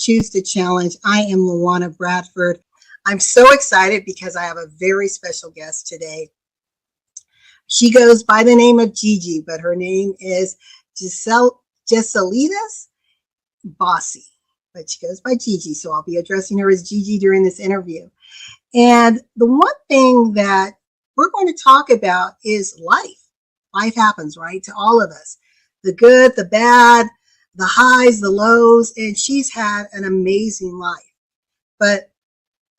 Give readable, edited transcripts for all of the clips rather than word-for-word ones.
Choose to Challenge. I am LaWanna Bradford. I'm so excited because I have a very special guest today. She goes by the name of Gigi, but her name is Gricelidis Bosse, but she goes by Gigi, so I'll be addressing her as Gigi during this interview. And the one thing that we're going to talk about is life. Life happens, right, to all of us. The good, the bad, the highs, the lows, and she's had an amazing life. But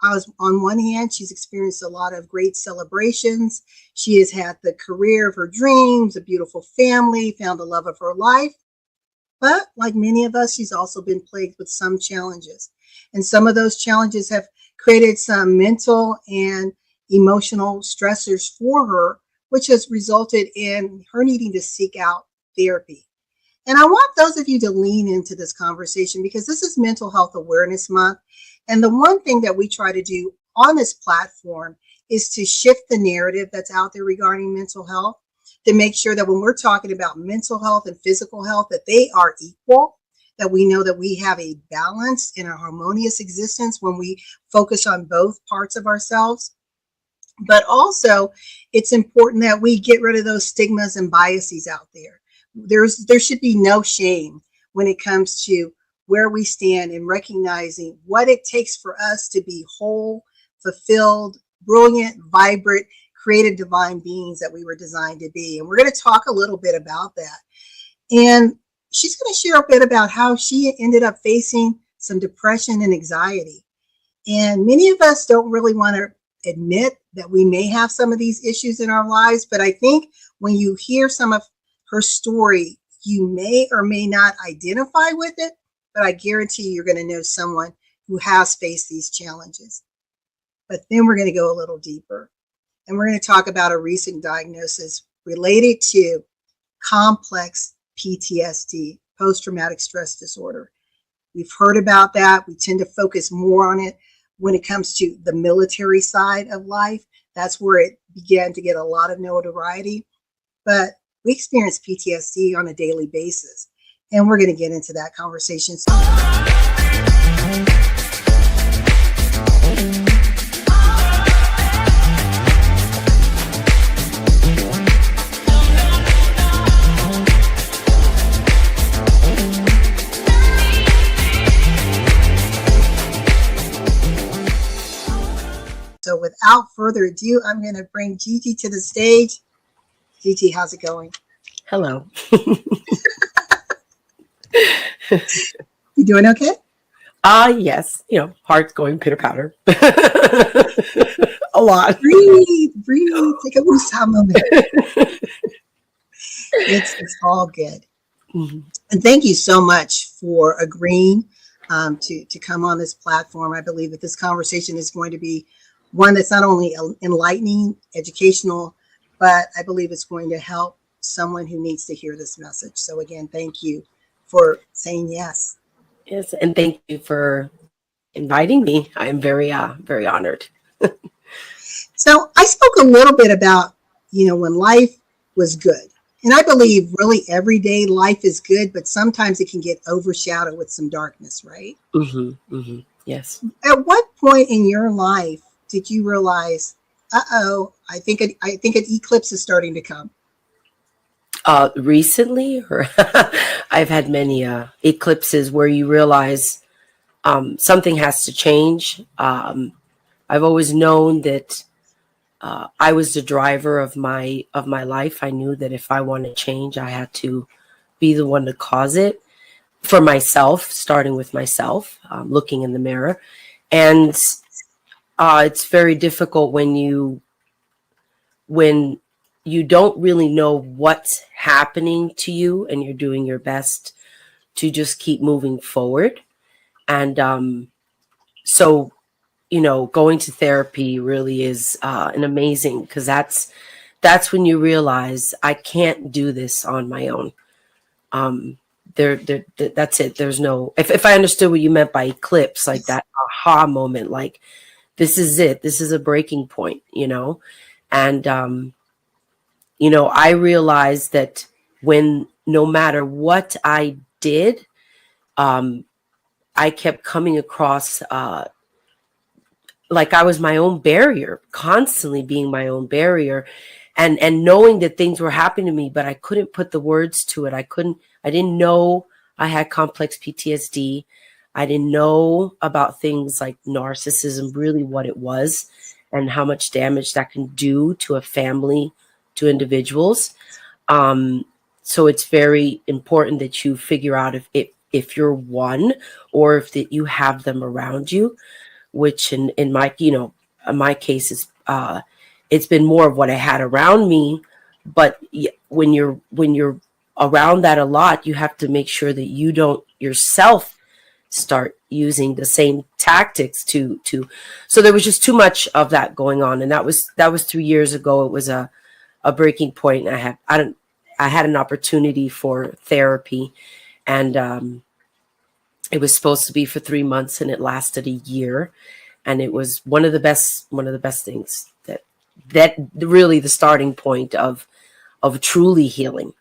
on one hand, she's experienced a lot of great celebrations. She has had the career of her dreams, a beautiful family, found the love of her life. But like many of us, she's also been plagued with some challenges. And some of those challenges have created some mental and emotional stressors for her, which has resulted in her needing to seek out therapy. And I want those of you to lean into this conversation because this is Mental Health Awareness Month. And the one thing that we try to do on this platform is to shift the narrative that's out there regarding mental health, to make sure that when we're talking about mental health and physical health, that they are equal, that we know that we have a balanced and a harmonious existence when we focus on both parts of ourselves. But also, it's important that we get rid of those stigmas and biases out there. There should be no shame when it comes to where we stand and recognizing what it takes for us to be whole, fulfilled, brilliant, vibrant, created divine beings that we were designed to be. And we're going to talk a little bit about that. And she's going to share a bit about how she ended up facing some depression and anxiety. And many of us don't really want to admit that we may have some of these issues in our lives. But I think when you hear some of her story, you may or may not identify with it. But I guarantee you're going to know someone who has faced these challenges. But then we're going to go a little deeper. And we're going to talk about a recent diagnosis related to complex PTSD, post-traumatic stress disorder. We've heard about that. We tend to focus more on it when it comes to the military side of life. That's where it began to get a lot of notoriety. But we experience PTSD on a daily basis. And we're going to get into that conversation. So without further ado, I'm going to bring Gigi to the stage. Gigi, how's it going? Hello. You doing okay? Yes. Heart's going pitter patter. A lot. Breathe. Take a woosah moment. It's all good. Mm-hmm. And thank you so much for agreeing to come on this platform. I believe that this conversation is going to be one that's not only enlightening, educational, but I believe it's going to help someone who needs to hear this message. So again, thank you for saying yes. Yes, and thank you for inviting me. I am very honored. So I spoke a little bit about, when life was good. And I believe really every day life is good, but sometimes it can get overshadowed with some darkness, right? Mm-hmm, mm-hmm. Yes. At what point in your life did you realize, I think an eclipse is starting to come? Recently, or I've had many eclipses where you realize something has to change. I've always known that I was the driver of my life. I knew that if I wanted change, I had to be the one to cause it for myself, starting with myself, looking in the mirror. And it's very difficult when you don't really know what's happening to you and you're doing your best to just keep moving forward. And so, going to therapy really is an amazing, because that's when you realize I can't do this on my own. That's it. There's no, if I understood what you meant by eclipse, like that aha moment, like this is it. This is a breaking point, and, I realized that when, no matter what I did, I I kept coming across like I was my own barrier, constantly being my own barrier, and knowing that things were happening to me, but I couldn't put the words to it. I didn't know I had complex PTSD. I didn't know about things like narcissism, really what it was, and how much damage that can do to a family, to individuals. Um, so it's very important that you figure out if you're one, or if that you have them around you, which in my, in my case is, it's been more of what I had around me. But when you're around that a lot, you have to make sure that you don't yourself start using the same tactics to so there was just too much of that going on. And that was 3 years ago. It was a breaking point. And I had an opportunity for therapy, and it was supposed to be for 3 months, and it lasted a year. And it was one of the best things that really the starting point of truly healing.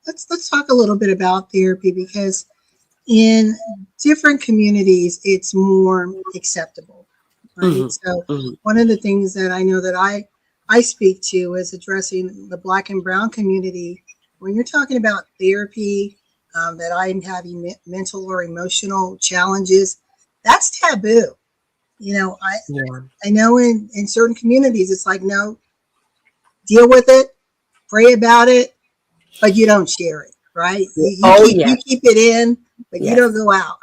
Let's talk a little bit about therapy, because in different communities it's more acceptable, right? Mm-hmm. So Mm-hmm. one of the things that I know that I speak to is addressing the Black and Brown community. When you're talking about therapy, that I'm having mental or emotional challenges, that's taboo. Yeah. I know in certain communities it's like, no, deal with it, pray about it, but you don't share it, right? You Oh keep yes. it in, but you don't Yes. go out.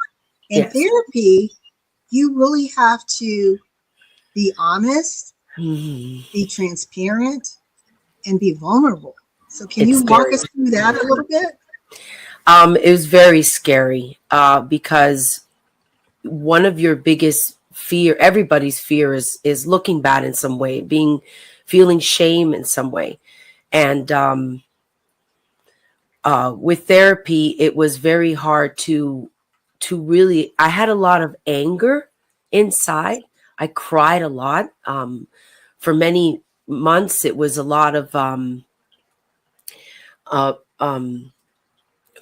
In Yes. therapy, you really have to be honest, Mm-hmm. be transparent, and be vulnerable. So can It's you walk scary. us through that a little bit? It was very scary, because one of your biggest fear, everybody's fear, is looking bad in some way, feeling shame in some way. And with therapy, it was very hard to really. I had a lot of anger inside. I cried a lot. For many months, it was a lot of uh, um,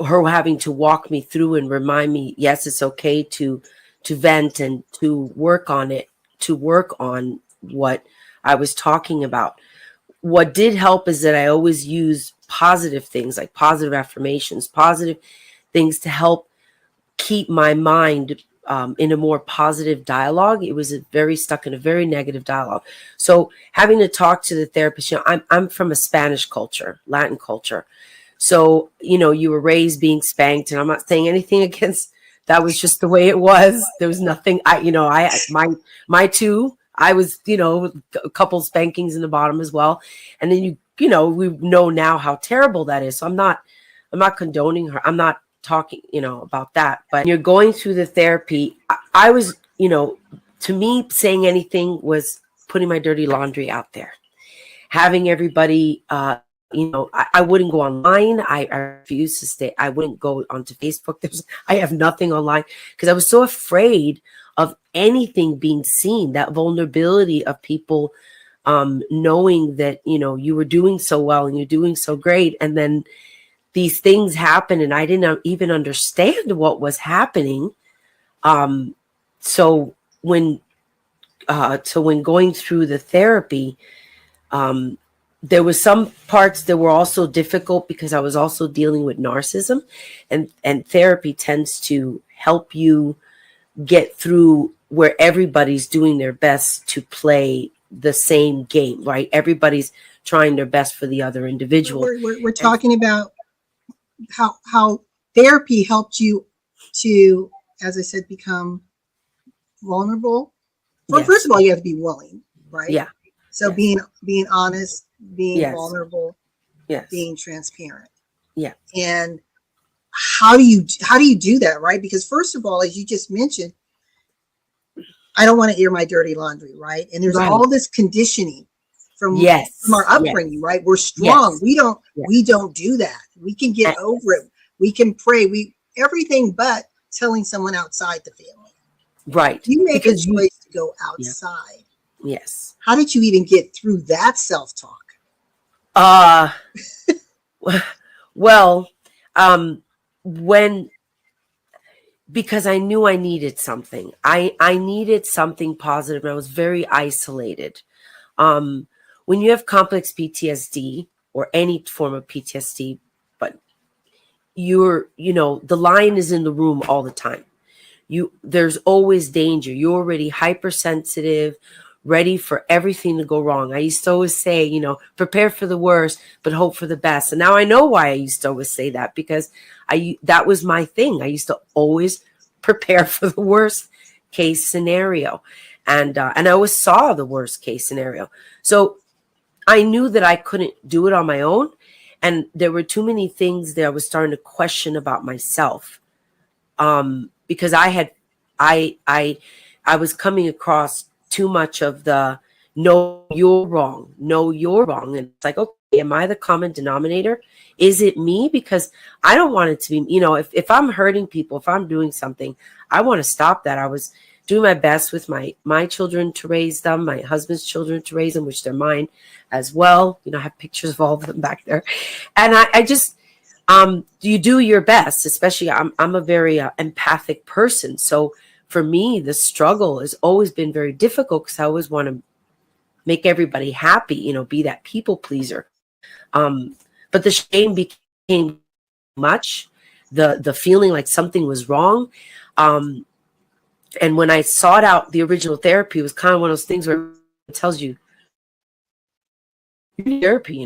her having to walk me through and remind me, yes, it's okay to vent and to work on it, to work on what I was talking about. What did help is that I always use positive things, like positive affirmations, positive things to help keep my mind in a more positive dialogue. It was very stuck in a very negative dialogue. So having to talk to the therapist, I'm from a Spanish culture, Latin culture. So, you were raised being spanked, and I'm not saying anything against that. Was just the way it was. There was nothing, my two, I was, a couple spankings in the bottom as well. And then, we know now how terrible that is. So I'm not condoning her. I'm not talking, about that. But you're going through the therapy. I was, to me, saying anything was putting my dirty laundry out there, having everybody, I wouldn't go online. I refused to stay. I wouldn't go onto Facebook. I have nothing online because I was so afraid of anything being seen, that vulnerability of people knowing that, you were doing so well and you're doing so great. And then these things happen and I didn't even understand what was happening. Um, so when, when going through the therapy, um, there was some parts that were also difficult because I was also dealing with narcissism, and therapy tends to help you get through where everybody's doing their best to play the same game, right? Everybody's trying their best for the other individual. We're talking about how therapy helped you to, as I said, become vulnerable. Yes. First of all, you have to be willing, right? Yeah. So Yes. being honest, being Yes. vulnerable, Yes. being transparent. Yeah. And how do you do that, right? Because first of all, as you just mentioned, I don't want to air my dirty laundry, right? And there's Right. all this conditioning from Yes. our upbringing, right? We're strong. Yes. We don't do that. We can get over it. We can pray. Everything but telling someone outside the family. Right. You make Because a choice to go Yeah. outside. Yes. How did you even get through that self-talk? Well, when because I knew I needed something. I needed something positive, and I was very isolated. When you have complex PTSD or any form of PTSD, but the lion is in the room all the time. There's always danger. You're already hypersensitive, ready for everything to go wrong. I used to always say, prepare for the worst, but hope for the best. And now I know why I used to always say that, because that was my thing. I used to always prepare for the worst case scenario. And I always saw the worst case scenario. So I knew that I couldn't do it on my own. And there were too many things that I was starting to question about myself. Because I was coming across too much of the no, you're wrong. No, you're wrong. And it's like, okay, am I the common denominator? Is it me? Because I don't want it to be, if I'm hurting people, if I'm doing something, I want to stop that. I was doing my best with my children to raise them, my husband's children to raise them, which they're mine as well. I have pictures of all of them back there. And I just, you do your best, especially I'm a very empathic person. So for me, the struggle has always been very difficult, because I always want to make everybody happy, be that people pleaser. But the shame became much, the feeling like something was wrong. And when I sought out the original therapy, it was kind of one of those things where it tells you, you need therapy, you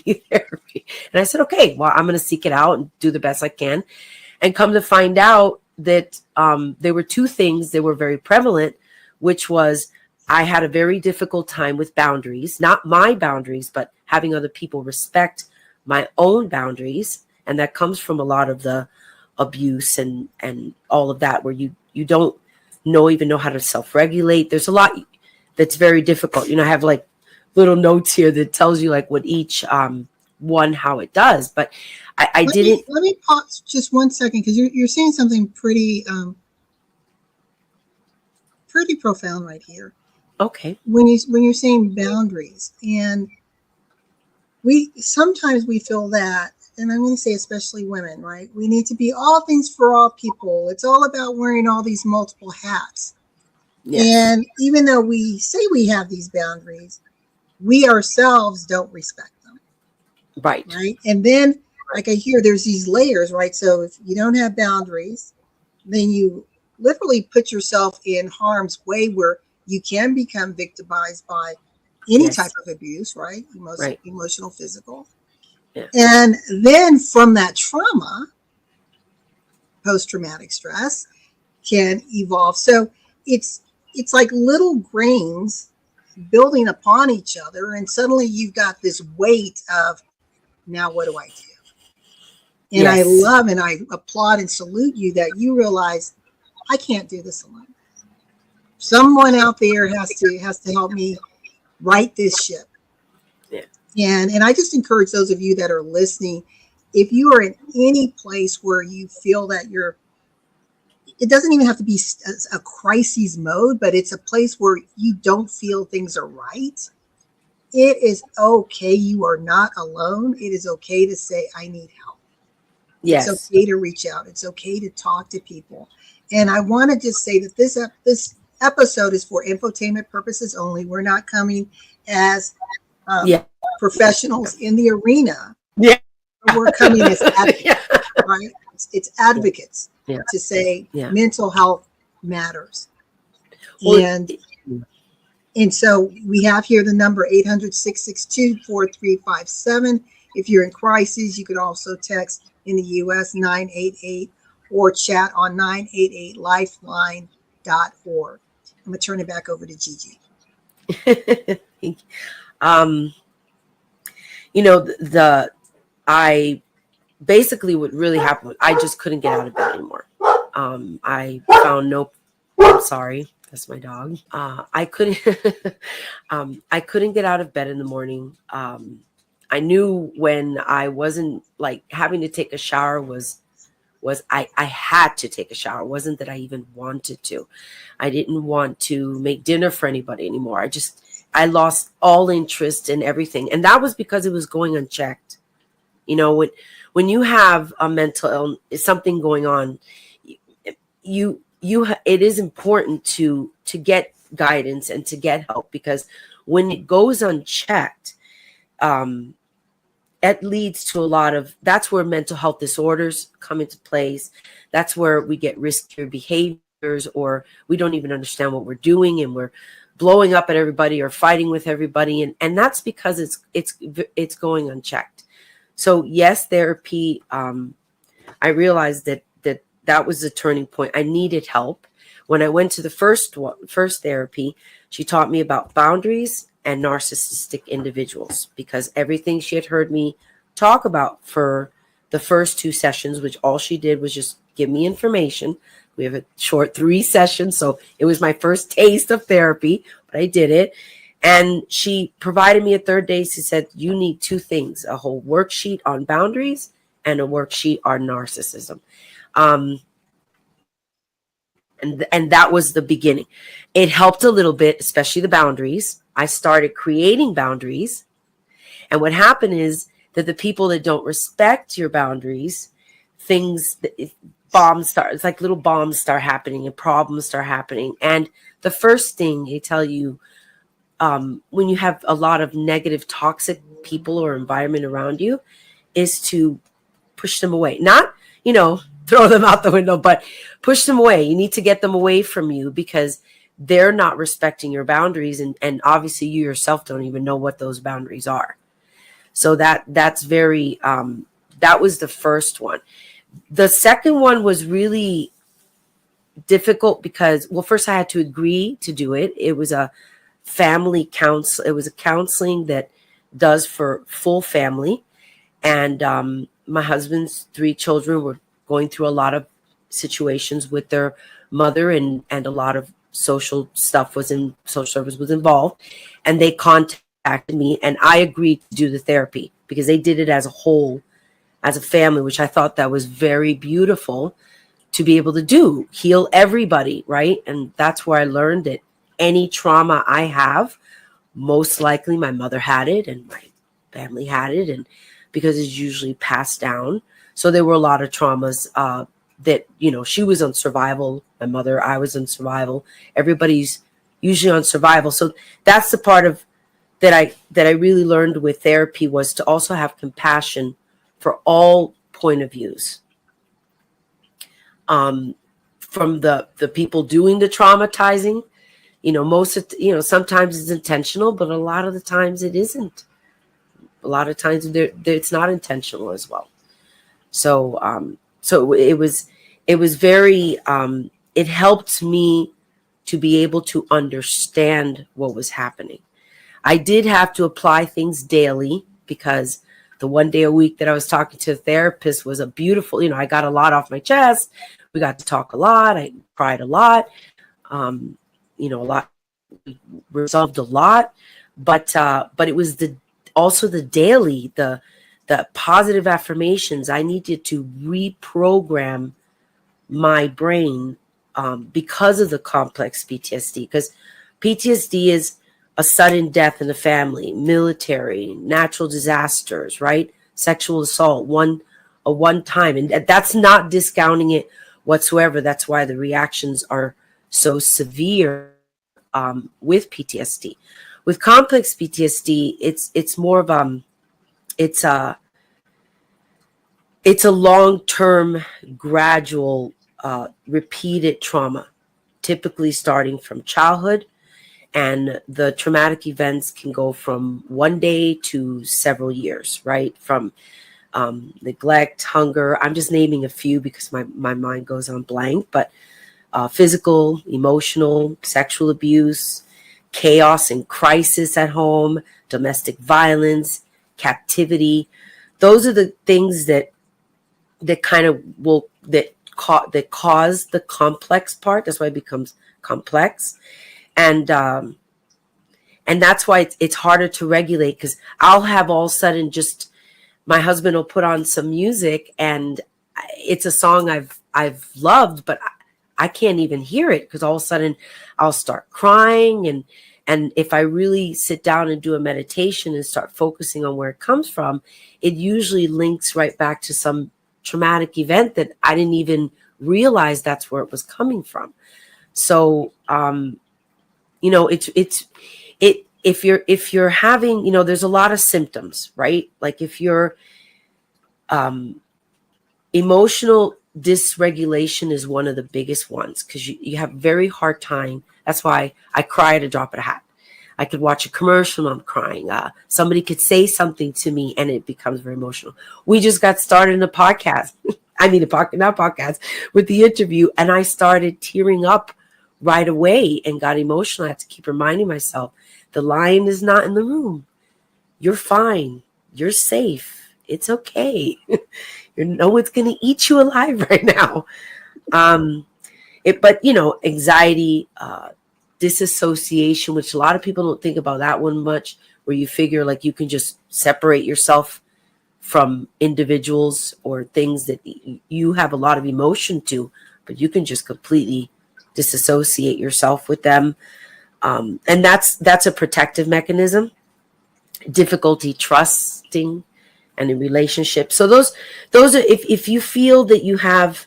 need therapy. And I said, okay, well, I'm going to seek it out and do the best I can. And come to find out that there were two things that were very prevalent, which was I had a very difficult time with boundaries, not my boundaries, but having other people respect my own boundaries. And that comes from a lot of the abuse and all of that, where you don't even know how to self-regulate. There's a lot that's very difficult. I have like little notes here that tells you like what each one, how it does. But I didn't. Let me pause just 1 second, because you're saying something pretty profound right here. Okay. When you're saying boundaries, and sometimes we feel that, and I'm going to say especially women, right? We need to be all things for all people. It's all about wearing all these multiple hats. Yes. And even though we say we have these boundaries, we ourselves don't respect them. Right. And then, like I hear, there's these layers, right? So if you don't have boundaries, then you literally put yourself in harm's way, where you can become victimized by any type of abuse, right? Emotional, physical. Yeah. And then from that trauma, post-traumatic stress can evolve. So it's like little grains building upon each other, and suddenly you've got this weight of, now what do I do? And I love and I applaud and salute you that you realize I can't do this alone. Someone out there has to help me right this ship. Yeah. And I just encourage those of you that are listening, if you are in any place where you feel that it doesn't even have to be a crisis mode, but it's a place where you don't feel things are right. It is okay. You are not alone. It is okay to say, I need help. Yes. It's okay to reach out. It's okay to talk to people. And I want to just say that this episode is for infotainment purposes only. We're not coming as professionals in the arena. Yeah. We're coming as advocates, right? It's advocates to say mental health matters. And so we have here the number 800-662-4357. If you're in crisis, you could also text in the U.S. 988 or chat on 988lifeline.org. I'm going to turn it back over to Gigi. I basically what really happened, I just couldn't get out of bed anymore. I found I'm sorry, that's my dog. I couldn't get out of bed in the morning. I knew when I wasn't like having to take a shower was I had to take a shower. It wasn't that I even wanted to. I didn't want to make dinner for anybody anymore. I lost all interest in everything. And that was because it was going unchecked. When you have a mental illness, something going on, it is important to get guidance and to get help, because when it goes unchecked, it leads to a lot of, that's where mental health disorders come into place. That's where we get riskier behaviors, or we don't even understand what we're doing and we're blowing up at everybody or fighting with everybody. And that's because it's going unchecked. So yes, therapy, I realized that was the turning point. I needed help. When I went to the first therapy, she taught me about boundaries and narcissistic individuals, because everything she had heard me talk about for the first 2 sessions, which all she did was just give me information. We have a short 3 sessions, so it was my first taste of therapy, but I did it. And she provided me a third day. She said, you need 2 things, a whole worksheet on boundaries and a worksheet on narcissism. And that was the beginning. It helped a little bit, especially the boundaries. I started creating boundaries. And what happened is that the people that don't respect your boundaries, it's like little bombs start happening and problems start happening. And the first thing they tell you, when you have a lot of negative, toxic people or environment around you, is to push them away. Not, throw them out the window, but push them away. You need to get them away from you, because they're not respecting your boundaries. And obviously you yourself don't even know what those boundaries are. So that's very, that was the first one. The second one was really difficult because, well, first I had to agree to do it. It was a family counsel. It was a counseling that does for full family. And my husband's 3 children were going through a lot of situations with their mother, and a lot of social service was involved. And they contacted me, and I agreed to do the therapy because they did it as a whole, as a family, which I thought that was very beautiful to be able to do, heal everybody, right? And that's where I learned that any trauma I have, most likely my mother had it and my family had it, and because it's usually passed down. So there were a lot of traumas that, she was on survival. My mother, I was on survival. Everybody's usually on survival. So that's the part of that I really learned with therapy, was to also have compassion for all point of views. From the people doing the traumatizing, sometimes it's intentional, but a lot of the times it isn't. A lot of times it's not intentional as well. So it was very, it helped me to be able to understand what was happening. I did have to apply things daily, because the 1 day a week that I was talking to a therapist was a beautiful, I got a lot off my chest. We got to talk a lot. I cried a lot. A lot, resolved a lot, but it was also the daily, the positive affirmations. I needed to reprogram my brain because of the complex PTSD, because PTSD is a sudden death in the family, military, natural disasters, right? Sexual assault, a one time. And that's not discounting it whatsoever. That's why the reactions are so severe with PTSD. With complex PTSD, it's more of it's a long-term, gradual, repeated trauma, typically starting from childhood. And the traumatic events can go from 1 day to several years, right? From neglect, hunger. I'm just naming a few because my mind goes on blank, but physical, emotional, sexual abuse, chaos and crisis at home, domestic violence, captivity. Those are the things that kind of cause the complex part. That's why it becomes complex. And that's why it's harder to regulate, because I'll have all of a sudden just my husband will put on some music and it's a song I've loved, but I can't even hear it, because all of a sudden I'll start crying. And if I really sit down and do a meditation and start focusing on where it comes from, it usually links right back to some traumatic event that I didn't even realize that's where it was coming from. So, you know, if you're having, you know, there's a lot of symptoms, right? Like if you're, emotional dysregulation is one of the biggest ones, because you have very hard time. That's why I cry at a drop of a hat. I could watch a commercial and I'm crying. Somebody could say something to me and it becomes very emotional. We just got started in a podcast. I mean, not podcast, with the interview. And I started tearing up right away and got emotional. I had to keep reminding myself, the lion is not in the room. You're fine. You're safe. It's okay. No one's going to eat you alive right now. But, you know, anxiety, disassociation, which a lot of people don't think about that one much, where you figure like you can just separate yourself from individuals or things that you have a lot of emotion to, but you can just completely disassociate yourself with them. And that's a protective mechanism. Difficulty trusting and in relationships. So those are, if you feel that you have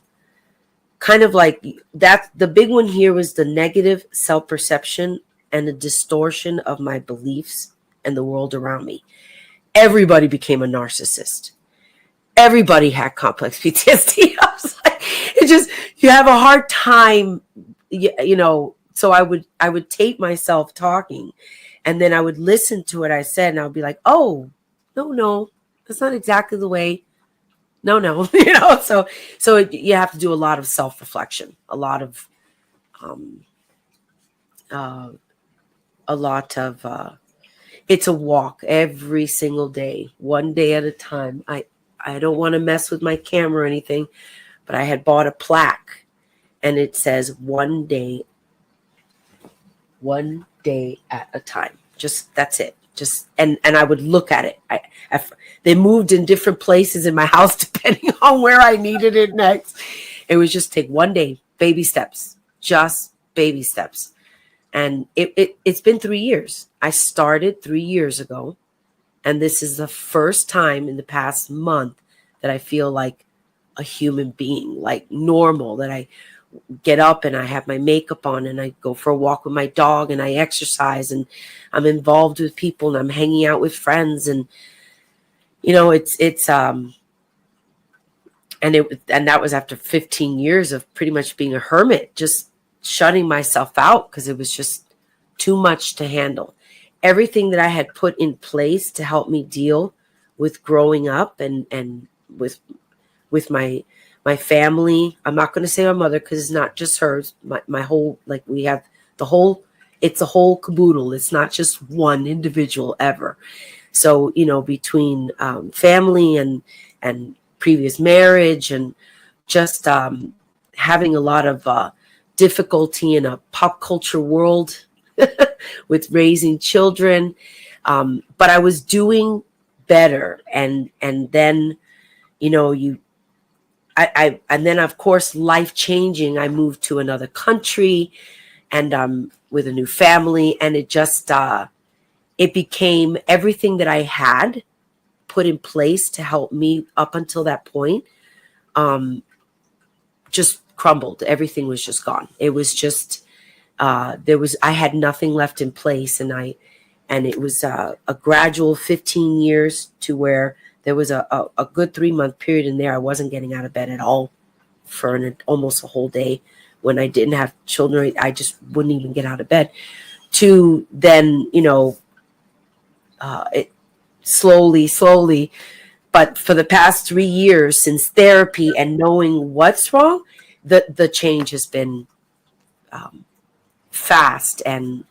kind of like that, the big one here was the negative self-perception and the distortion of my beliefs and the world around me. Everybody became a narcissist. Everybody had complex PTSD. I was like, it just, you have a hard time, you know. So I would tape myself talking, and then I would listen to what I said, and I would be like, oh, no, that's not exactly the way. No, you know. So you have to do a lot of self-reflection, a lot of it's a walk every single day, one day at a time. I don't want to mess with my camera or anything, but I had bought a plaque and it says one day at a time. Just, that's it. Just, and I would look at it. They moved in different places in my house depending on where I needed it next. It was just take one day, baby steps, just baby steps. And it's been 3 years. I started 3 years ago. And this is the first time in the past month that I feel like a human being, like normal, that I get up and I have my makeup on and I go for a walk with my dog and I exercise and I'm involved with people and I'm hanging out with friends. And, you know, and that was after 15 years of pretty much being a hermit, just shutting myself out because it was just too much to handle. Everything that I had put in place to help me deal with growing up and with my family. I'm not going to say my mother because it's not just hers. My whole, like, we have the whole, it's a whole caboodle. It's not just one individual ever. So, you know, between family and previous marriage and just having a lot of difficulty in a pop culture world with raising children. But I was doing better. And then, you know, and then of course, life changing, I moved to another country and with a new family. And it just, it became everything that I had put in place to help me up until that point, just crumbled. Everything was just gone. It was just, I had nothing left in place. And it was a gradual 15 years to where there was a good 3-month period in there. I wasn't getting out of bed at all for almost a whole day. When I didn't have children, I just wouldn't even get out of bed. To then, you know, it slowly, but for the past 3 years since therapy and knowing what's wrong, the change has been fast and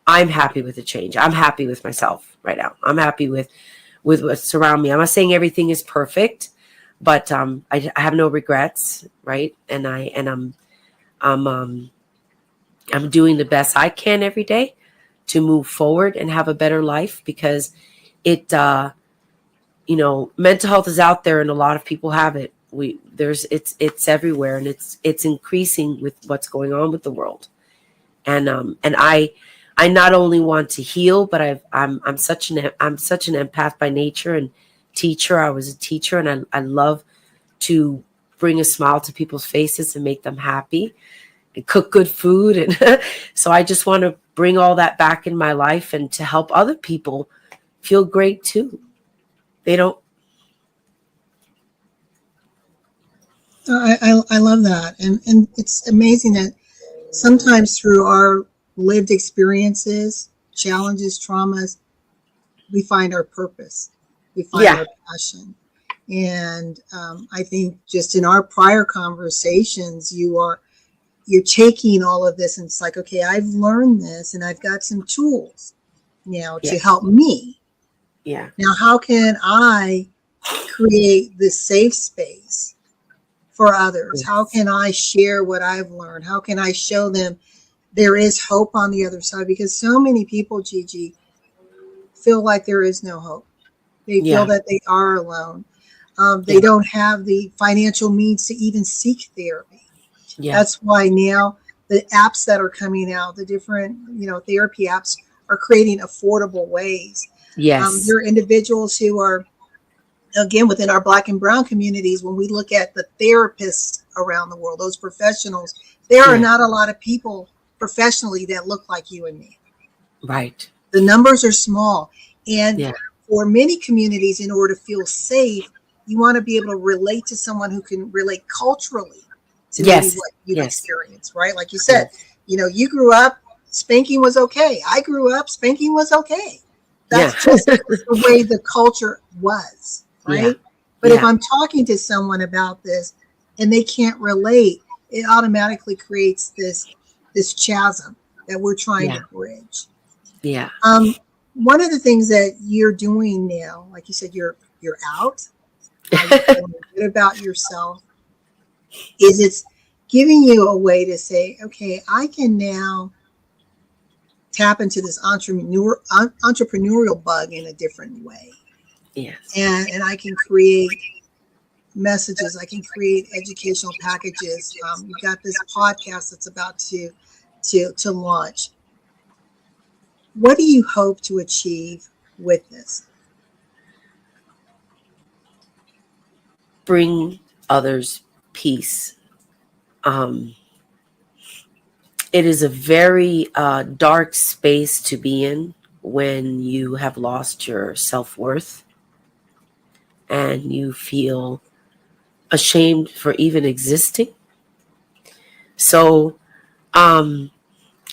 I'm happy with the change. I'm happy with myself right now. I'm happy with what's around me. I'm not saying everything is perfect, but I have no regrets, right? And I'm doing the best I can every day to move forward and have a better life, because it you know, mental health is out there and a lot of people have it. It's everywhere, and it's increasing with what's going on with the world. And I not only want to heal, but I'm such an empath by nature and teacher. I was a teacher and I love to bring a smile to people's faces and make them happy and cook good food. And so I just want to bring all that back in my life and to help other people feel great too. They don't. I love that. And it's amazing that sometimes through our lived experiences, challenges, traumas, we find our purpose. We find our passion. And I think just in our prior conversations, you're taking all of this and it's like, okay, I've learned this and I've got some tools now to help me. Yeah. Now, how can I create this safe space for others? How can I share what I've learned? How can I show them there is hope on the other side? Because so many people, Gigi, feel like there is no hope. They feel that they are alone. They don't have the financial means to even seek therapy. Yeah. That's why now the apps that are coming out, the different, therapy apps are creating affordable ways. Yes. There are individuals who are, again, within our Black and Brown communities, when we look at the therapists around the world, those professionals, there are not a lot of people professionally that look like you and me. Right. The numbers are small. And for many communities, in order to feel safe, you want to be able to relate to someone who can relate culturally to maybe what you've experienced, right? Like you said, you grew up, spanking was okay. I grew up, spanking was okay. That's just the way the culture was, right? Yeah. But if I'm talking to someone about this and they can't relate, it automatically creates this chasm that we're trying to bridge. Yeah. One of the things that you're doing now, like you said, you're out, you're feeling good about yourself, is it's giving you a way to say, okay, I can now tap into this entrepreneurial bug in a different way. Yes. And I can create messages. I can create educational packages. You've got this podcast that's about to launch. What do you hope to achieve with this? Bring others peace. It is a very dark space to be in when you have lost your self-worth and you feel ashamed for even existing. So, and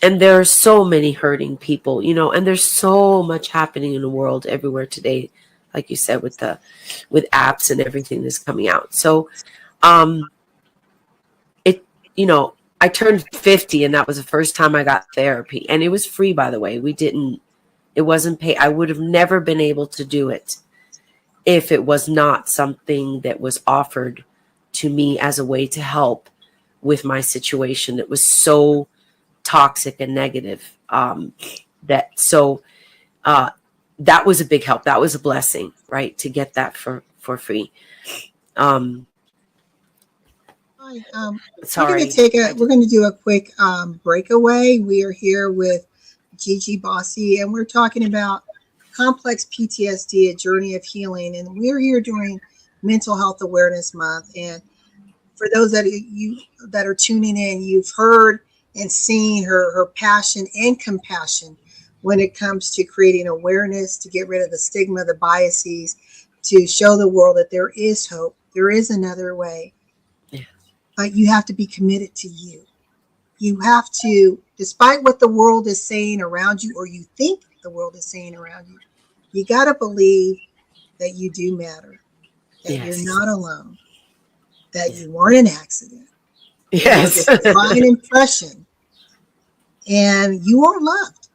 there are so many hurting people, and there's so much happening in the world everywhere today, like you said, with apps and everything that's coming out. So, I turned 50 and that was the first time I got therapy, and it was free, by the way. It wasn't paid. I would have never been able to do it if it was not something that was offered to me as a way to help with my situation. It was so toxic and negative. That was a big help. That was a blessing, right? To get that for free. Sorry. We're going to do a quick breakaway. We are here with Gigi Bosse, and we're talking about complex PTSD, a journey of healing. And we're here during Mental Health Awareness Month. And for those that are tuning in, you've heard and seen her passion and compassion when it comes to creating awareness, to get rid of the stigma, the biases, to show the world that there is hope, there is another way. Yeah. But you have to be committed to you. You have to, despite what the world is saying around you, or you think the world is saying around you, you got to believe that you do matter, that you're not alone, that you weren't an accident. Yes. It's a divine impression. And you are loved.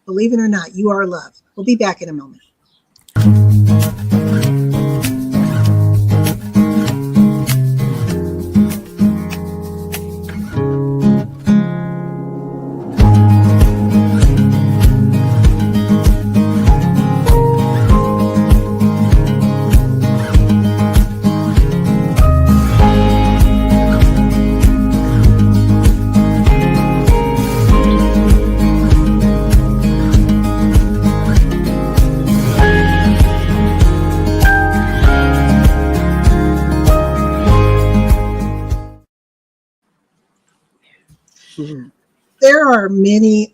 Believe it or not, you are loved. We'll be back in a moment. There are many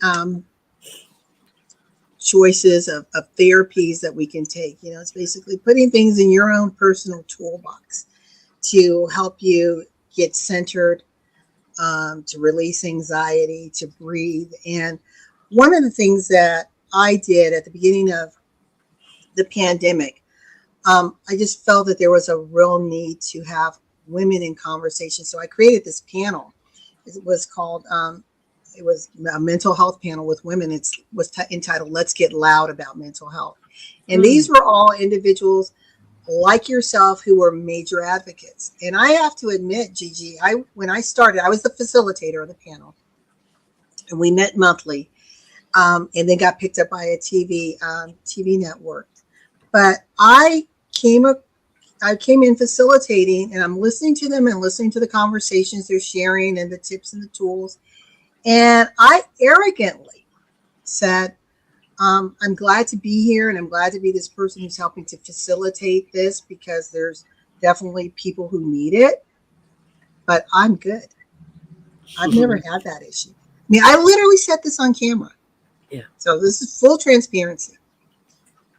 choices of therapies that we can take. It's basically putting things in your own personal toolbox to help you get centered, to release anxiety, to breathe. And one of the things that I did at the beginning of the pandemic, I just felt that there was a real need to have women in conversation. So I created this panel. It was called, it was a mental health panel with women. It was entitled, Let's Get Loud About Mental Health. And these were all individuals like yourself who were major advocates. And I have to admit, Gigi, when I started, I was the facilitator of the panel. And we met monthly, and then got picked up by a TV network. But I came in facilitating, and I'm listening to them and listening to the conversations they're sharing and the tips and the tools. And I arrogantly said, I'm glad to be here, and I'm glad to be this person who's helping to facilitate this, because there's definitely people who need it, but I'm good. I've never had that issue. I mean, I literally said this on camera. Yeah. So this is full transparency.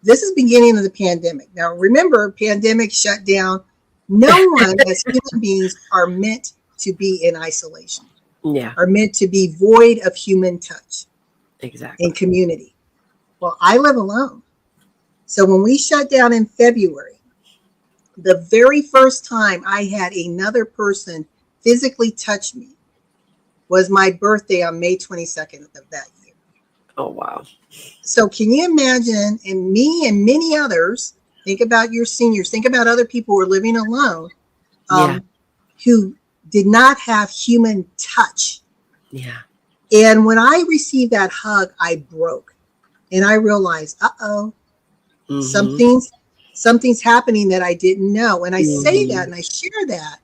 This is beginning of the pandemic. Now, remember, pandemic shut down. No one as human beings are meant to be in isolation. Yeah. Are meant to be void of human touch. Exactly. And community. Well, I live alone. So when we shut down in February, the very first time I had another person physically touch me was my birthday on May 22nd of that year. Oh, wow. So can you imagine, and me and many others, think about your seniors, think about other people who are living alone, who did not have human touch. Yeah. And when I received that hug, I broke. And I realized, something's happening that I didn't know. And I say that and I share that.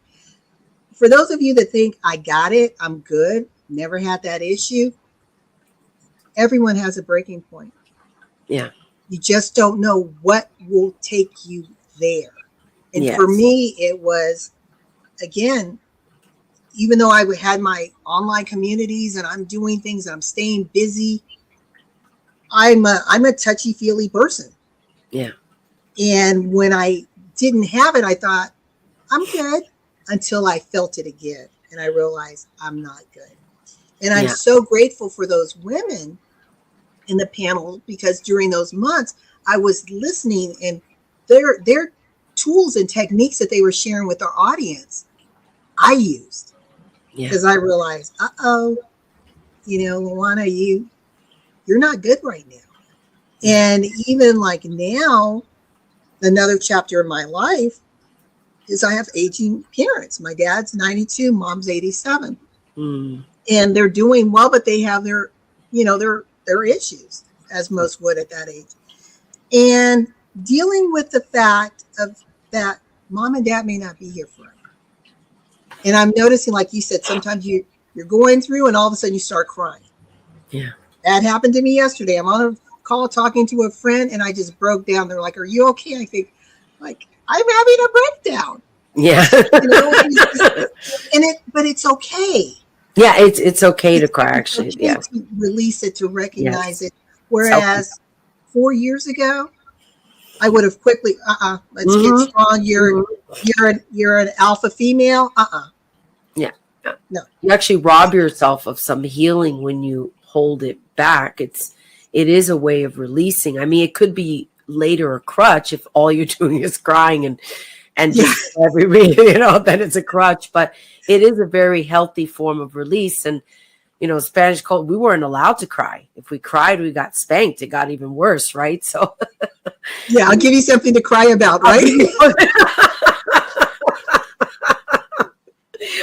For those of you that think I got it, I'm good, never had that issue, everyone has a breaking point. Yeah. You just don't know what will take you there. And for me, it was, again, even though I had my online communities and I'm doing things and I'm staying busy, I'm a touchy-feely person. Yeah. And when I didn't have it, I thought, I'm good, until I felt it again. And I realized I'm not good. And I'm so grateful for those women in the panel, because during those months, I was listening, and their tools and techniques that they were sharing with our audience, I used. Because I realized, LaWanna, you're not good right now. And even like now, another chapter in my life is I have aging parents. My dad's 92, mom's 87. And they're doing well, but they have their issues, as most would at that age. And dealing with the fact of that mom and dad may not be here forever. And I'm noticing, like you said, sometimes you're going through and all of a sudden you start crying. Yeah. That happened to me yesterday. I'm on a call talking to a friend and I just broke down. They're like, are you okay? I think, like, I'm having a breakdown. Yeah. But it's okay. Yeah, it's okay to cry, actually. It's okay to release it, to recognize it. Whereas 4 years ago, I would have quickly, let's get strong. You're an alpha female. Yeah. No. You actually rob yourself of some healing when you hold it back. It is a way of releasing. I mean, it could be later a crutch if all you're doing is crying and just then it's a crutch. But it is a very healthy form of release. And Spanish culture, we weren't allowed to cry. If we cried, we got spanked. It got even worse, right? So yeah, I'll give you something to cry about, right?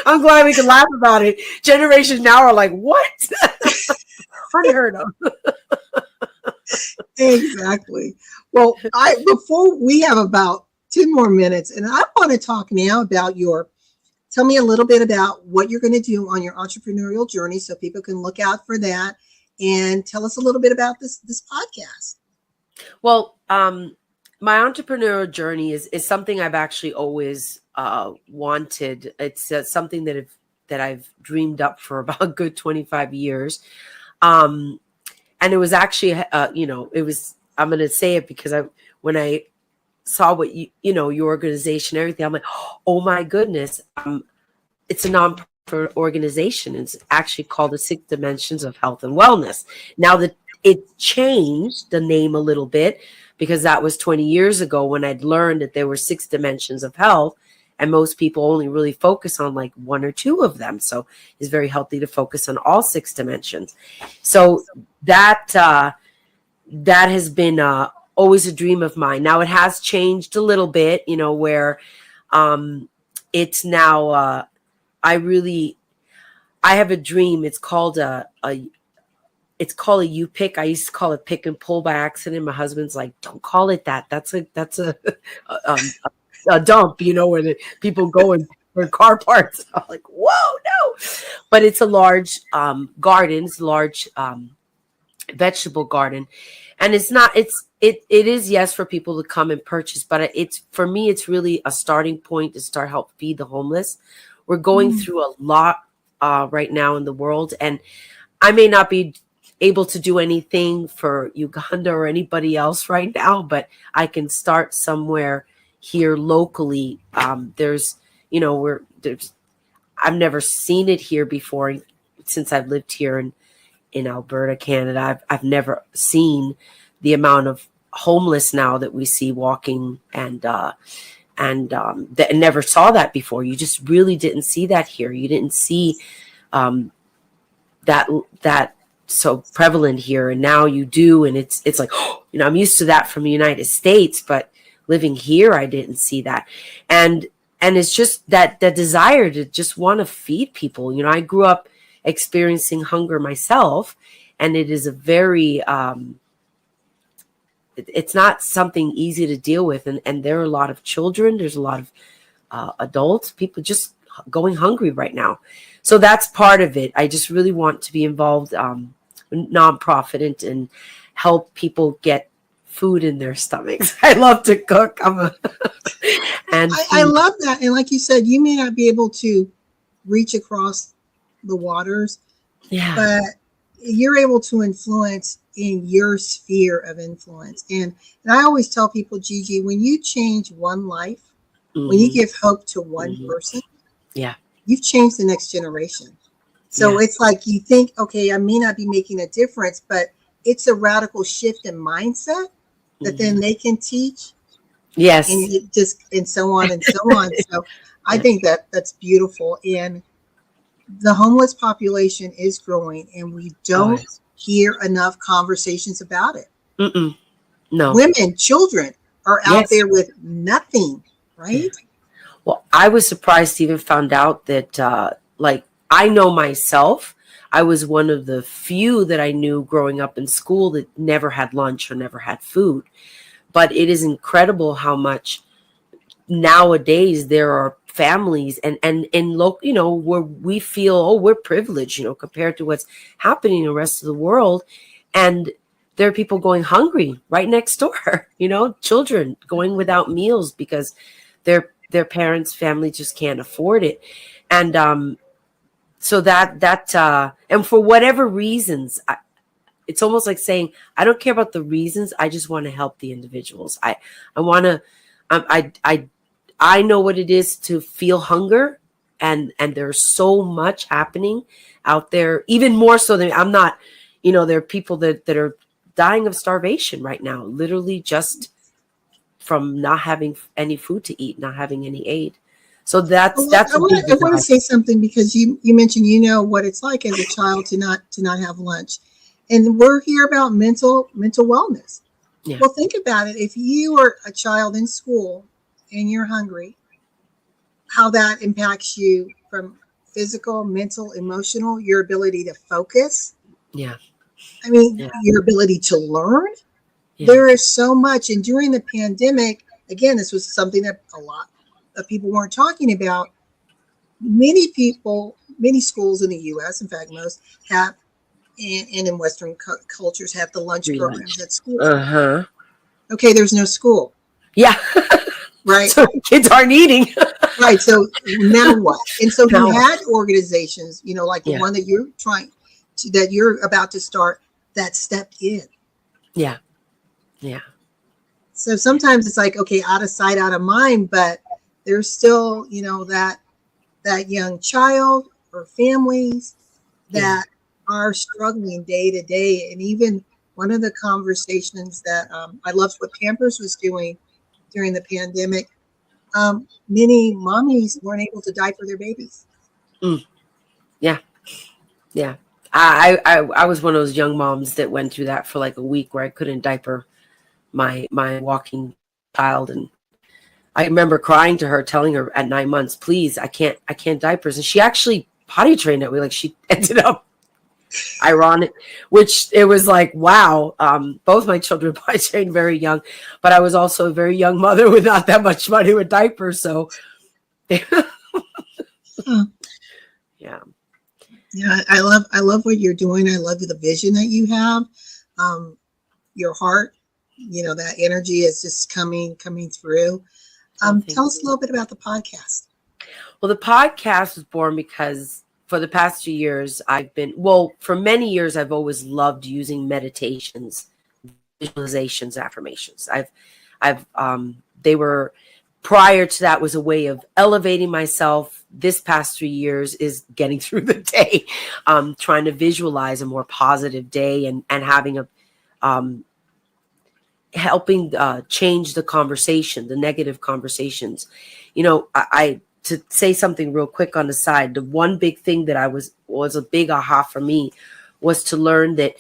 I'm glad we can laugh about it. Generations now are like, what? Unheard of. Exactly. Well, before we have about 10 more minutes, and I want to talk now about tell me a little bit about what you're going to do on your entrepreneurial journey so people can look out for that, and tell us a little bit about this podcast. Well, my entrepreneurial journey is something I've actually always wanted. It's something that that I've dreamed up for about a good 25 years. And it was actually, it was, I'm going to say it because when I saw what your organization, everything, I'm like, oh my goodness. It's a nonprofit organization. It's actually called the 6 Dimensions of Health and Wellness. Now that it changed the name a little bit, because that was 20 years ago when I'd learned that there were 6 dimensions of health, and most people only really focus on like 1 or 2 of them. So it's very healthy to focus on all 6 dimensions. So that has been always a dream of mine. Now it has changed a little bit, where it's now I have a dream. It's called a you pick. I used to call it pick and pull by accident. My husband's like, don't call it that. That's a dump, where the people go and for car parts. I'm like, whoa, no. But it's a large garden. It's a large vegetable garden. And it is, yes, for people to come and purchase, but for me, it's really a starting point to start help feed the homeless. We're going through a lot right now in the world, and I may not be able to do anything for Uganda or anybody else right now, but I can start somewhere here locally. I've never seen it here before since I've lived here in Alberta, Canada. I've never seen the amount of homeless now that we see walking, and never saw that before. You just really didn't see that here. You didn't see that so prevalent here, and now you do, and it's like, I'm used to that from the United States, but living here, I didn't see that, and it's just that desire to just want to feed people. I grew up experiencing hunger myself, and it is a very it's not something easy to deal with, and there are a lot of children, there's a lot of adults, people just going hungry right now. So that's part of it. I just really want to be involved nonprofit and help people get food in their stomachs. I love to cook. I love that. And like you said, you may not be able to reach across the waters, but you're able to influence in your sphere of influence. And I always tell people, Gigi, when you change one life, when you give hope to one person, you've changed the next generation. So it's like you think, okay, I may not be making a difference, but it's a radical shift in mindset that then they can teach. Yes. And so on and so on. So I think that's beautiful. And the homeless population is growing, and we don't hear enough conversations about it. No. Women, children are out there with nothing, right? Well, I was surprised to even found out that, I know myself, I was one of the few that I knew growing up in school that never had lunch or never had food. But it is incredible how much nowadays there are families and local, where we feel, we're privileged, compared to what's happening in the rest of the world. And there are people going hungry right next door, children going without meals because their parents' family just can't afford it. And so that and for whatever reasons, it's almost like saying, I don't care about the reasons. I just want to help the individuals. I want to, I know what it is to feel hunger, and there's so much happening out there, even more so than I'm not, there are people that are dying of starvation right now, literally just from not having any food to eat, not having any aid. So that's I want to say something, because you mentioned what it's like as a child to not have lunch, and we're here about mental wellness. Yeah. Well, think about it. If you are a child in school and you're hungry, how that impacts you from physical, mental, emotional, your ability to focus. Yeah. I mean, your ability to learn. Yeah. There is so much. And during the pandemic, again, this was something that a lot of people weren't talking about. Many schools in the U.S., in fact, most have, and in Western cultures, have the lunch programs at school. Uh-huh. Okay, there's no school. Yeah. Right. So kids aren't eating. Right. So now what? And so you Now what? had organizations, like the Yeah. one that that you're about to start, that stepped in. Yeah. Yeah. So sometimes it's like, okay, out of sight, out of mind, but there's still, that young child or families Yeah. that are struggling day to day. And even one of the conversations that I loved what Pampers was doing during the pandemic, many mommies weren't able to diaper their babies. Mm. Yeah. Yeah. I was one of those young moms that went through that for like a week where I couldn't diaper my walking child, and I remember crying to her, telling her at 9 months, please, I can't diapers. And she actually potty trained that way. Like she ended up ironic, which it was like, wow. Both my children potty trained very young, but I was also a very young mother with not that much money with diapers. So Huh. yeah. Yeah, I love what you're doing. I love the vision that you have. Um, your heart, that energy is just coming through. Oh, Tell thank us a you. little bit about the podcast. Well, the podcast was born because for the past 2 years, for many years, I've always loved using meditations, visualizations, affirmations. They were, prior to that was a way of elevating myself. This past 3 years is getting through the day, trying to visualize a more positive day and having um, helping change the conversation, the negative conversations. I to say something real quick on the side, the one big thing that was a big aha for me was to learn that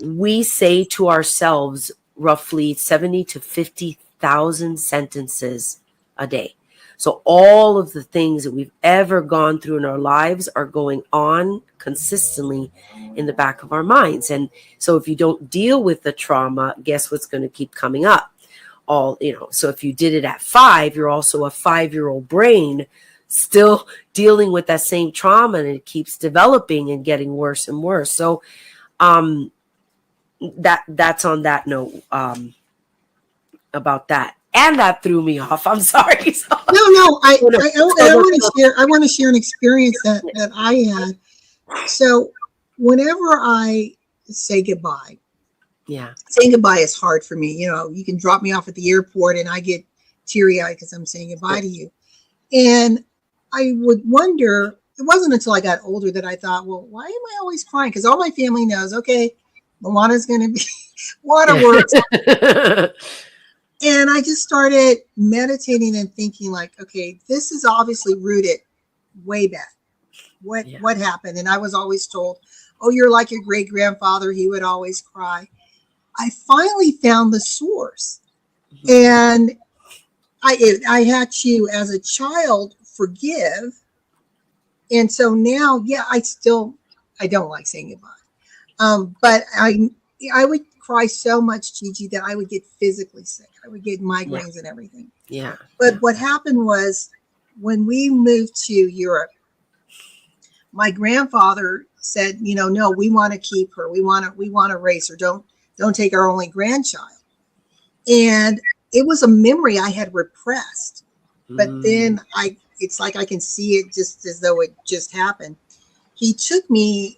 we say to ourselves roughly 70 to 50,000 sentences a day. So all of the things that we've ever gone through in our lives are going on consistently in the back of our minds. And so if you don't deal with the trauma, guess what's going to keep coming up? So if you did it at 5, you're also a 5-year-old brain still dealing with that same trauma, and it keeps developing and getting worse and worse. So that's on that note about that. And that threw me off. I'm sorry. No, I So, want to share. I want to share an experience that I had. So whenever I say goodbye, yeah. saying goodbye is hard for me. You can drop me off at the airport and I get teary eyed because I'm saying goodbye to you. And I would wonder, it wasn't until I got older that I thought, well, why am I always crying? Because all my family knows, okay, LaWanna's going to be waterworks. And I just started meditating and thinking like, okay, this is obviously rooted way back. What happened? And I was always told, oh, you're like your great grandfather. He would always cry. I finally found the source. And I had to, as a child, forgive. And so now, I don't like saying goodbye. But I would cry so much, Gigi, that I would get physically sick. I would get migraines and everything. Yeah. But what happened was when we moved to Europe, my grandfather said, no, we want to keep her. We want to raise her. Don't take our only grandchild. And it was a memory I had repressed. But then it's like I can see it just as though it just happened. He took me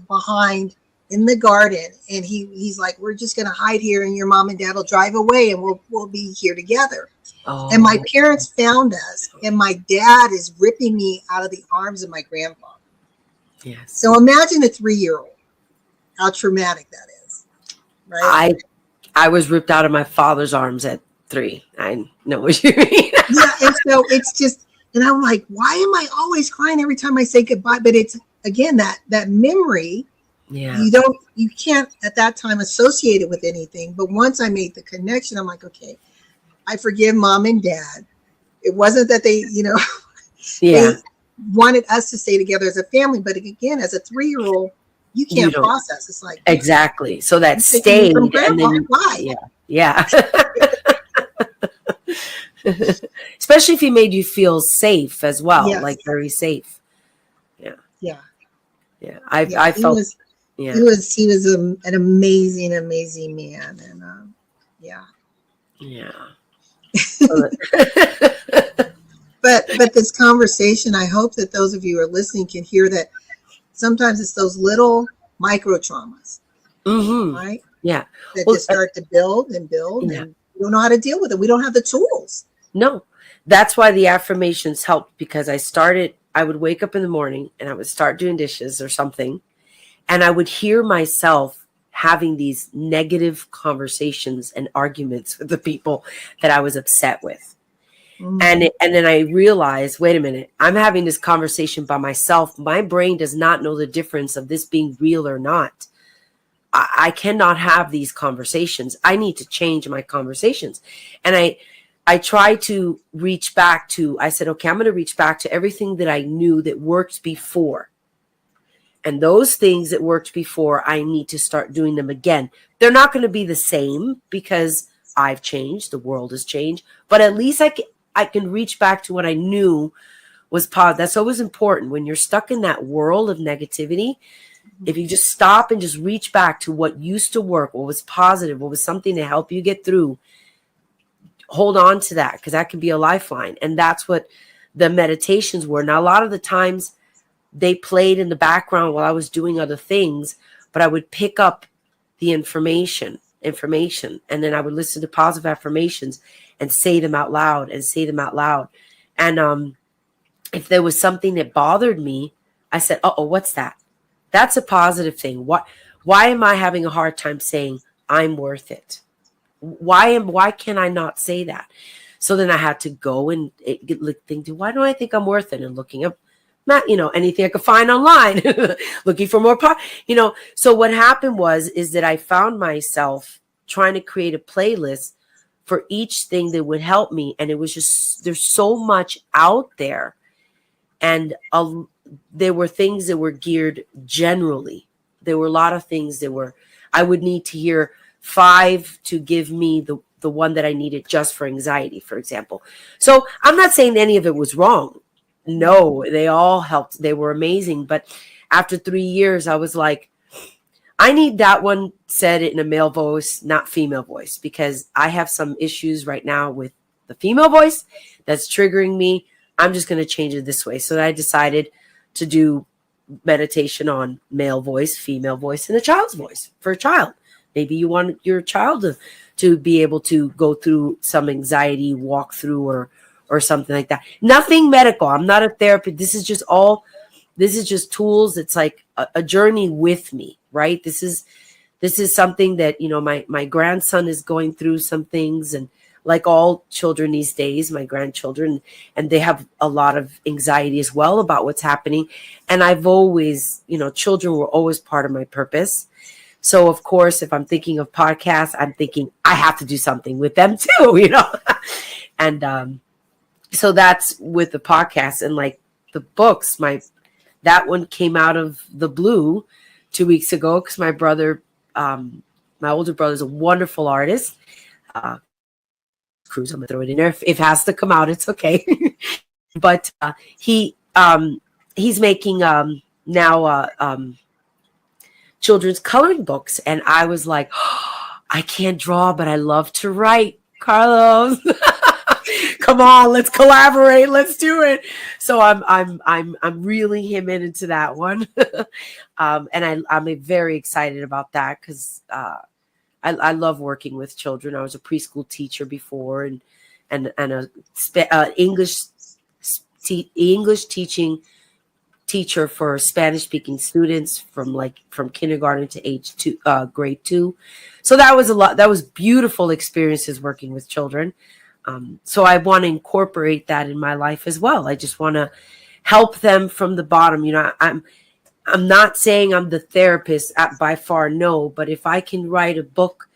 behind in the garden, and he's like, we're just going to hide here, and your mom and dad will drive away, and we'll be here together. Oh. And my parents found us, and my dad is ripping me out of the arms of my grandfather. Yes. So imagine a 3-year-old, how traumatic that is, right? I was ripped out of my father's arms at 3. I know what you mean. Yeah, and so it's just, and I'm like, why am I always crying every time I say goodbye? But it's, again, that memory. Yeah. You can't at that time associate it with anything. But once I made the connection, I'm like, okay, I forgive mom and dad. It wasn't that they, they wanted us to stay together as a family. But again, as a 3-year-old, you can't process. It's like, exactly. So that stayed. And then, why? Yeah. Especially if he made you feel safe as well, like very safe. Yeah. I felt. He was an amazing man, and yeah. But this conversation, I hope that those of you who are listening can hear that sometimes it's those little micro traumas, Mm-hmm. right? Yeah. That Well, just start to build and build, yeah. and we don't know how to deal with it. We don't have the tools. No, that's why the affirmations helped, because I would wake up in the morning and I would start doing dishes or something, and I would hear myself having these negative conversations and arguments with the people that I was upset with. Mm-hmm. And then I realized, wait a minute, I'm having this conversation by myself. My brain does not know the difference of this being real or not. I cannot have these conversations. I need to change my conversations. And I try to reach back to, I said, okay, I'm going to reach back to everything that I knew that worked before. And those things that worked before, I need to start doing them again. They're not going to be the same because I've changed, the world has changed, but at least I can reach back to what I knew was positive. That's always important when you're stuck in that world of negativity. If you just stop and just reach back to what used to work, what was positive, what was something to help you get through, hold on to that, because that can be a lifeline. And that's what the meditations were. Now, a lot of the times they played in the background while I was doing other things, but I would pick up the information, and then I would listen to positive affirmations and say them out loud and say them out loud. And if there was something that bothered me, I said, "Oh, what's that? That's a positive thing. Why am I having a hard time saying I'm worth it? Why can I not say that?" So then I had to go and think, why do I think I'm worth it? And looking up, not, anything I could find online, looking for more, so what happened is that I found myself trying to create a playlist for each thing that would help me. And it was just, there's so much out there. And there were things that were geared generally. There were a lot of things I would need to hear 5 to give me the one that I needed just for anxiety, for example. So I'm not saying any of it was wrong. No, they all helped. They were amazing. But after 3 years, I was like, I need that one said in a male voice, not female voice, because I have some issues right now with the female voice that's triggering me. I'm just going to change it this way. So I decided to do meditation on male voice, female voice, and a child's voice for a child. Maybe you want your child to be able to go through some anxiety walkthrough or something like that. Nothing medical. I'm not a therapist. This is just tools. It's like a journey with me, right? This is something that, my grandson is going through some things, and like all children these days, my grandchildren, and they have a lot of anxiety as well about what's happening. And I've always, children were always part of my purpose. So of course, if I'm thinking of podcasts, I'm thinking I have to do something with them too, and so that's with the podcast. And like the books, that one came out of the blue 2 weeks ago because my brother, my older brother, is a wonderful artist. Cruz, I'm gonna throw it in there. If it has to come out, it's okay. But he's making now children's coloring books, and I was like, oh, I can't draw, but I love to write, Carlos. Come on, let's collaborate. Let's do it. So I'm reeling him into that one, and I'm very excited about that because I love working with children. I was a preschool teacher before, and a English teaching teacher for Spanish speaking students from kindergarten to grade 2. So that was a lot. That was beautiful experiences working with children. So I want to incorporate that in my life as well. I just want to help them from the bottom. I'm not saying I'm the therapist by far, no, but if I can write a book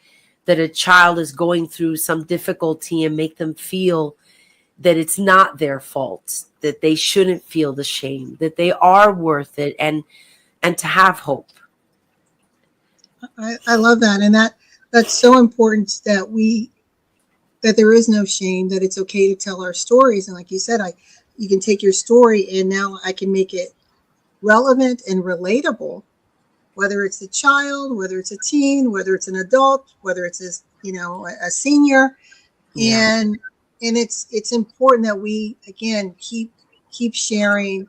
that a child is going through some difficulty and make them feel that it's not their fault, that they shouldn't feel the shame, that they are worth it, and to have hope. I love that. And that's so important that there is no shame, that it's okay to tell our stories. And like you said, you can take your story and now I can make it relevant and relatable, whether it's a child, whether it's a teen, whether it's an adult, whether it's a senior. Yeah. And and it's important that we again keep sharing,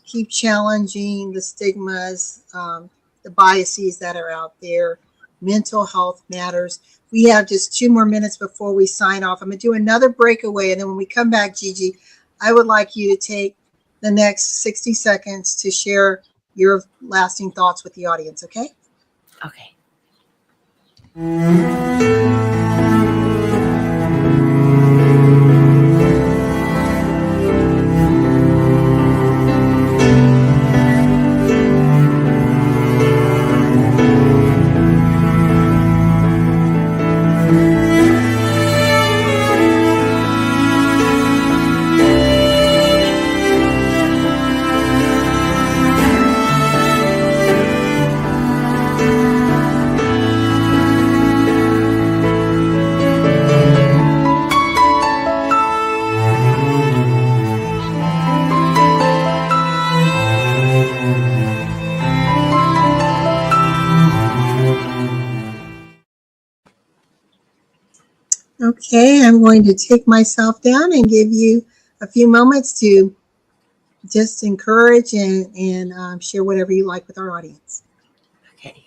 keep challenging the stigmas, the biases that are out there. Mental health matters. We have just 2 more minutes before we sign off. I'm going to do another breakaway, and then when we come back, Gigi, I would like you to take the next 60 seconds to share your lasting thoughts with the audience, okay? Okay. Okay, I'm going to take myself down and give you a few moments to just encourage and share whatever you like with our audience. Okay.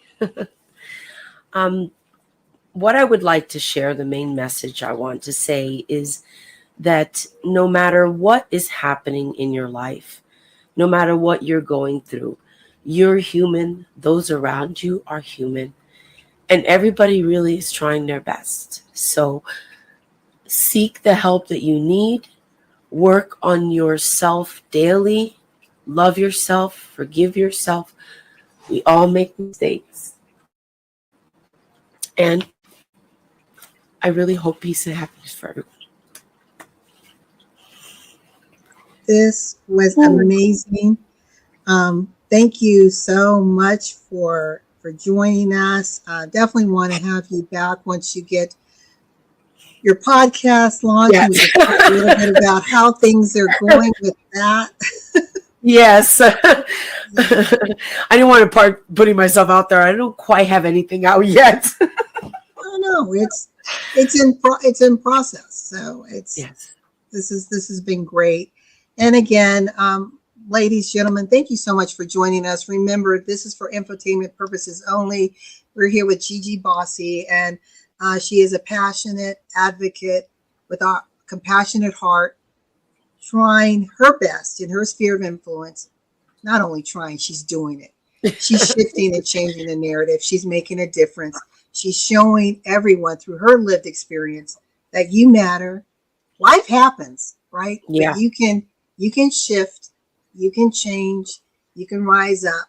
What I would like to share, the main message I want to say is that no matter what is happening in your life, no matter what you're going through, you're human. Those around you are human. And everybody really is trying their best. So seek the help that you need. Work on yourself daily. Love yourself. Forgive yourself. We all make mistakes. And I really hope peace and happiness for everyone. This was amazing. Thank you so much for joining us. Definitely want to have you back once you get your podcast launched. Yes. And we can talk a little bit about how things are going with that. Yes. I didn't want to putting myself out there. I don't quite have anything out yet. I know it's in process. So Yes. This has been great. And again, ladies, gentlemen, thank you so much for joining us. Remember, this is for infotainment purposes only. We're here with Gigi Bosse, and she is a passionate advocate with a compassionate heart, trying her best in her sphere of influence. Not only trying, she's doing it. She's shifting and changing the narrative. She's making a difference. She's showing everyone through her lived experience that you matter. Life happens, right? Yeah. But you can shift, you can change, you can rise up,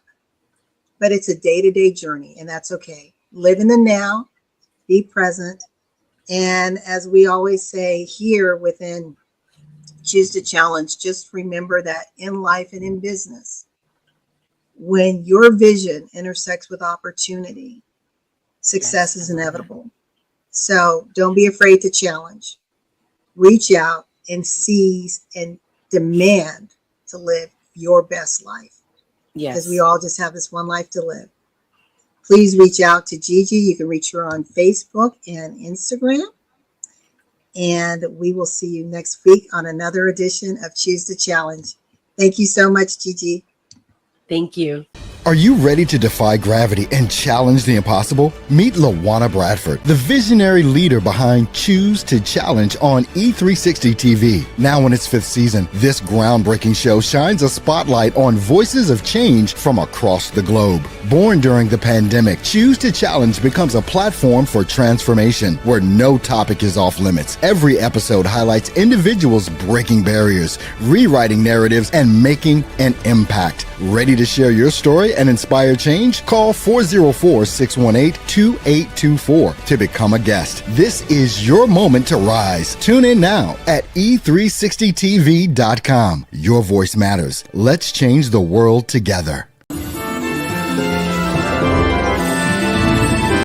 but it's a day-to-day journey, and that's okay. Live in the now, be present, and as we always say here within Choose to Challenge, just remember that in life and in business, when your vision intersects with opportunity, success is inevitable. So don't be afraid to challenge. Reach out and seize and demand to live your best life. Yes. Because we all just have this one life to live. Please reach out to Gigi. You can reach her on Facebook and Instagram. And we will see you next week on another edition of Choose to Challenge. Thank you so much, Gigi. Thank you. Are you ready to defy gravity and challenge the impossible? Meet LaWanna Bradford, the visionary leader behind Choose to Challenge on E360 TV. Now in its 5th season, this groundbreaking show shines a spotlight on voices of change from across the globe. Born during the pandemic, Choose to Challenge becomes a platform for transformation where no topic is off limits. Every episode highlights individuals breaking barriers, rewriting narratives, and making an impact. Ready to share your story and inspire change? Call 404-618-2824 to become a guest. This is your moment to rise. Tune in now at e360tv.com. Your voice matters. Let's change the world together.